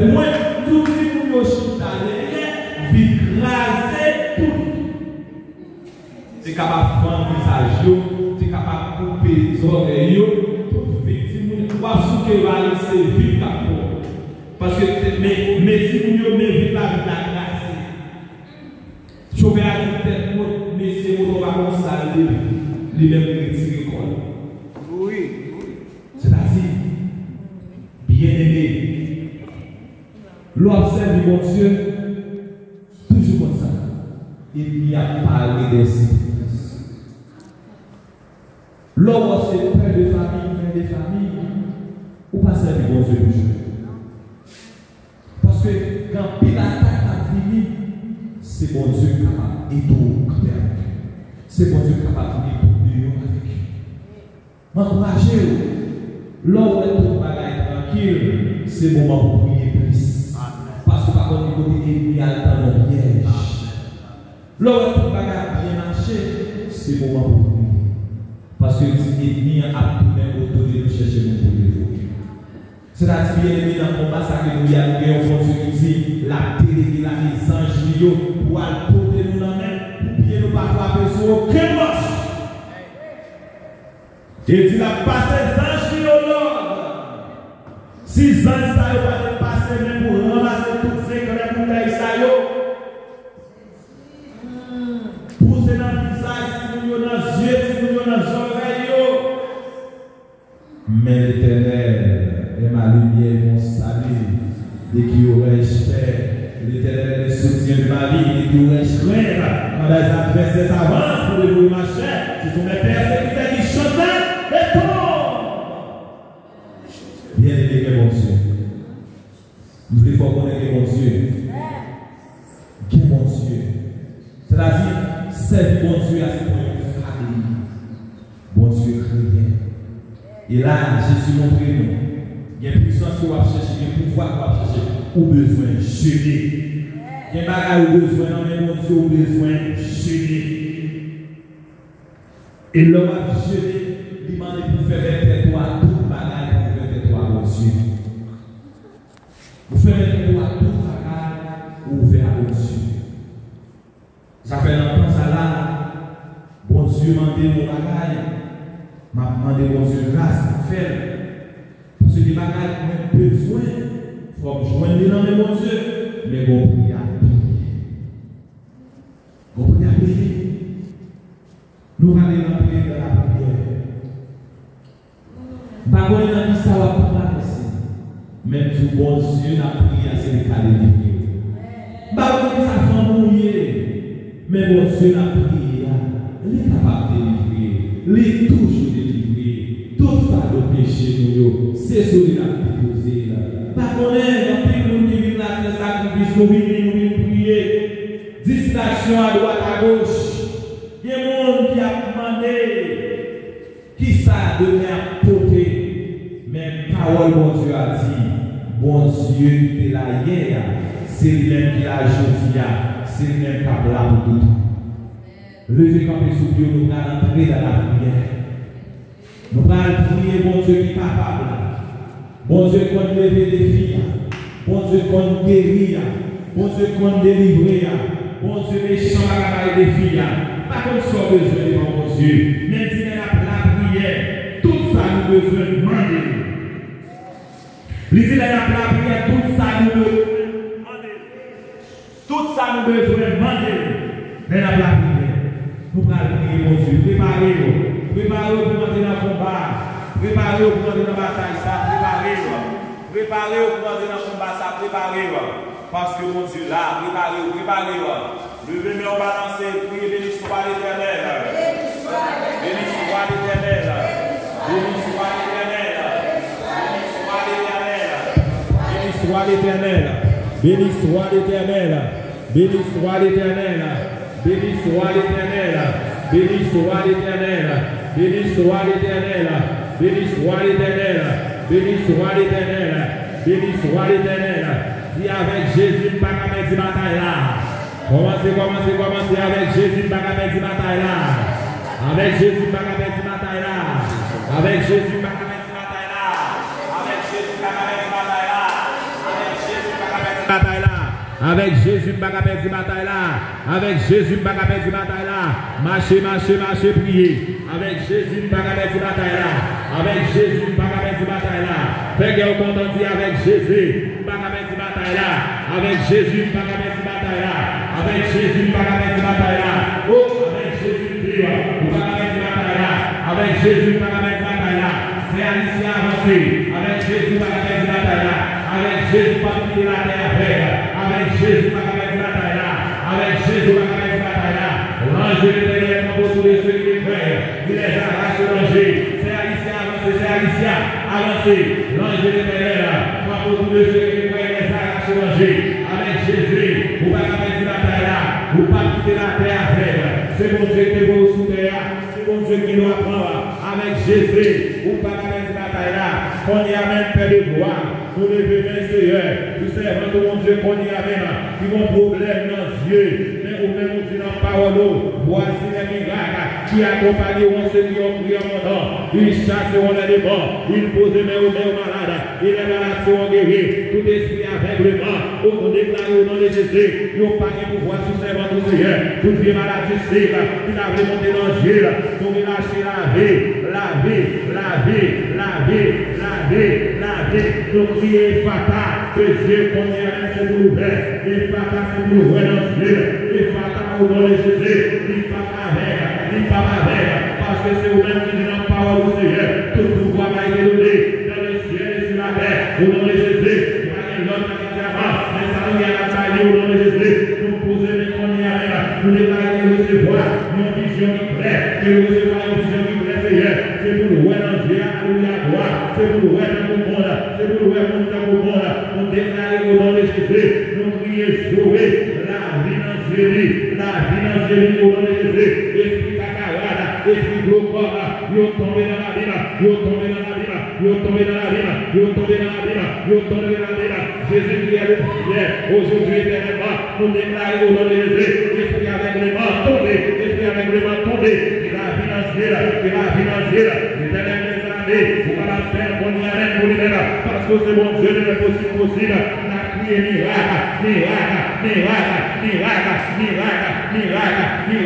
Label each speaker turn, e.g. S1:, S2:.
S1: Moi, tout ce qui nous chita derrière, vite raser tout. Tu es capable de prendre le visage, tu es capable de couper les oreilles, toute victime, tu vas souquer, va laisser vite la peau. Parce que, mais si vous avez vite la grâce, je vais aller peut-être, messieurs, on va constater, les mêmes retirer quoi.
S2: Oui.
S1: C'est-à-dire, bien aimé, l'observe mon Dieu, toujours comme ça. Il y a parlé des circonstances. L'homme, c'est père de famille, mère de famille, ou pas servir mon Dieu toujours. Parce que quand Pilate a fini, c'est mon Dieu capable et tout c'est mon Dieu capable de venir avec lui. M'encouragez, l'homme est tout bagaille tranquille, c'est le moment pour prier plus. Parce que par contre, il côté ennemi à dans le piège. L'homme est tout bagaille bien marché, c'est le moment pour prier. Parce que l'ennemi a tout même autour de nous chercher nous pour l'évoquer. C'est-à-dire bien aimé dans le combat, ça que nous y avons un Dieu qui dit la télé, la les anges, pour aller porter nous dans la main, pour bien nous pas frapper sur aucun marche. Et dit la passé anges qui au nord. Si les anges ça va passer même pour ramasser toutes ces grandes bouteilles ça pousser dans le visage, si nous dans les yeux, si nous dans les oreilles. Mais l'Éternel est ma lumière, mon salut, et qui aurait respect. L'Éternel est le soutien de ma vie, et qui aurait crainte quand les adversaires s'avancent pour le marcher. Ce sont mes persécuteurs qui chantent et tombent. Bien aimé, mon Dieu. Nous voulons faut connaître mon Dieu. Qui est mon Dieu? C'est-à-dire, c'est mon Dieu à ce point de famille. Bon Dieu chrétien. Et là, Jésus montre nous. Il y a une puissance qu'on va chercher, il y a un pouvoir qu'on va chercher. Ou besoin de jeûner. Il y a un bagage ou besoin, non mais mon Dieu, ou besoin de jeûner. Et l'homme a jeûné, il demande pour faire mettre toi tout bagage pour faire mettre toi mon Dieu. Vous faites mettre toi tout bagage ou ouvert à mon Dieu. Ça fait longtemps ça là. Bon Dieu m'a demandé mon bagage. M'a demandé mon Dieu grâce pour faire. Parce que les bagages ont besoin. Il faut me joindre dans mon Dieu. Mais bon, prier à payer. Bon, prier à payer. Nous allons rentrer dans la prière. Pas qu'on a dit ça va pas passer. Même si bon Dieu n'a prié à ces décalés de vie. Pas qu'on ça va mouiller. Mais bon Dieu n'a prié. Il est capable de délivrer. Il est toujours délivré. Tout ça de péché nous, c'est celui qui a déposé. Pas qu'on est dans le monde qui vit là, c'est sacrifice, nous vivons prier. Distraction à droite, à gauche. Il y a un monde qui a demandé qui ça devait apporter. Mais parole, bon Dieu a dit, bon Dieu de la hier, c'est lui-même qui a choisi, c'est lui-même qui a là pour tout. Levez comme sous Dieu, nous allons entrer dans la prière. Nous allons prier, bon Dieu qui est capable. Bon Dieu qu'on lever des filles. Bon Dieu qu'on guérir. Bon Dieu qu'on délivrer. Bon Dieu méchant à des filles. Pas comme ça besoin de mon Dieu. Mais si la prière, tout ça nous besoin de demander. Lisez la prière, tout ça nous besoin de demander. Tout ça nous besoin de demander. Mais la prière. Nous allons prier, mon Dieu. Préparez-vous. Préparez-vous pour entrer dans le combat. Préparez-vous pour entrer dans la bataille. Préparez-vous. Préparez-vous pour entrer dans le combat. Préparez-vous. Parce que mon Dieu, là, préparez-vous. Préparez-vous. Levez-moi au balancer. Priez, béni soit l'Éternel. Béni soit l'Éternel. Béni soit l'Éternel. Béni soit l'Éternel. Béni soit l'Éternel. Béni soit l'Éternel. Béni soit l'Éternel. Béni soit l'Éternel. Béni soit l'Éternel. Béni soit l'Éternel. Béni soit l'Éternel. Béni soit l'Éternel. Dis avec Jésus, pas qu'à mettre bataille là. Commencez avec Jésus, pas qu'à mettre bataille là. Avec Jésus, pas qu'à mettre bataille là. Avec Jésus, pas qu'à mettre bataille là. Avec Jésus, pas qu'à mettre bataille là. Avec Jésus, bataille là. Avec Jésus, pas qu'à perdre bataille là. Avec Jésus, pas qu'à perdre bataille là. Marchez, marchez, marchez, priez. Avec Jésus, pas qu'à perdre bataille là. Avec Jésus, pas qu'à perdre bataille là. Faites que vous contentiez avec Jésus, pas qu'à perdre bataille là. Avec Jésus, pas qu'à perdre bataille là. Avec Jésus, pas qu'à perdre bataille là. Oh, avec Jésus, pas qu'à perdre bataille là. Avec Jésus, pas qu'à perdre bataille là. C'est Alicia avancé. Avec Jésus, pas qu'à perdre bataille là. Avec Jésus, pas quitter la terre avec. Avec Jésus, pas qu'à perdre bataille là. Avec Jésus, pas qu'à perdre bataille là. L'ange de l'éternel pour tous ceux qui craignent. Il les arrache l'ange. C'est Alicia avancé, c'est Alicia avancé. L'ange de l'éternel pour tous ceux qui craignent, les arrache l'ange. Avec Jésus, vous pas qu'à perdre bataille là. Vous pas quitter la terre avec. C'est mon Dieu qui vous sous terre. C'est mon Dieu qui nous apprend. Avec Jésus, vous pas qu'à perdre bataille là. On y a même fait de gloire. Nous levons bien Seigneur. Nous servons de mon Dieu qu'on y a même. Qui ont problème dans les yeux. Mais au même Dieu dans la parole. Voici les miracles qui accompagnent ceux qui ont prié en mon nom. Ils chassent les morts. Ils posent les mains aux malades. Et les malades sont guéris. Tout esprit aveuglement. Au déclaré au nom de Jésus. Ils n'ont pas de pouvoir sur servant du Seigneur. Toute vie maladie cible. Il a voulu monter dans le ciel. Donc il a lâché la vie. La vie. La vie. La vie. La vie. La vie. Donc priez Fata. Que Dieu qu'on y a c'est pour ouvert. Et Fata c'est pour ouvrir dans le ciel. Et Fata au nom de Jésus. Il Fata avec. Il Fata avec. Parce que c'est vous-même qui dit dans la parole du Seigneur. Tout pouvoir m'a été donné dans le ciel et sur la terre. Au nom de Jésus. Il n'y a rien d'autre qui avance. Mais ça nous y a la taille au nom de Jésus. Nous posons les qu'on y a même. Nous déclarons de recevoir une vision qui plaît. Que recevoir une vision qui plaît, Seigneur. C'est pour nous voir dans Dieu. Alléluia, gloire. C'est pour nous voir dans le monde. C'est pour nous voir dans le monde. Nous déclarons au nom de Jésus. Nous prions sauver la vie dans Jésus. La vie dans Jésus au nom de Jésus. Esprit cacahuada, esprit glaucome, ils tombé dans la vie, ils tombé dans la vie, ils tombé dans la vie, ils tombé dans la vie, ils tombé dans la vie. Jésus qui est le prière, aujourd'hui éternellement, nous déclarons au nom de Jésus. Esprit avec les morts tombés, esprit avec les morts tombés. Et la financière, l'éternel des armées, vous allez la faire qu'on y arrête pour les là, parce que c'est mon Dieu de l'impossible possible. La crié miracle, miracle, miracle, miracle, miracle, miracle, miracle.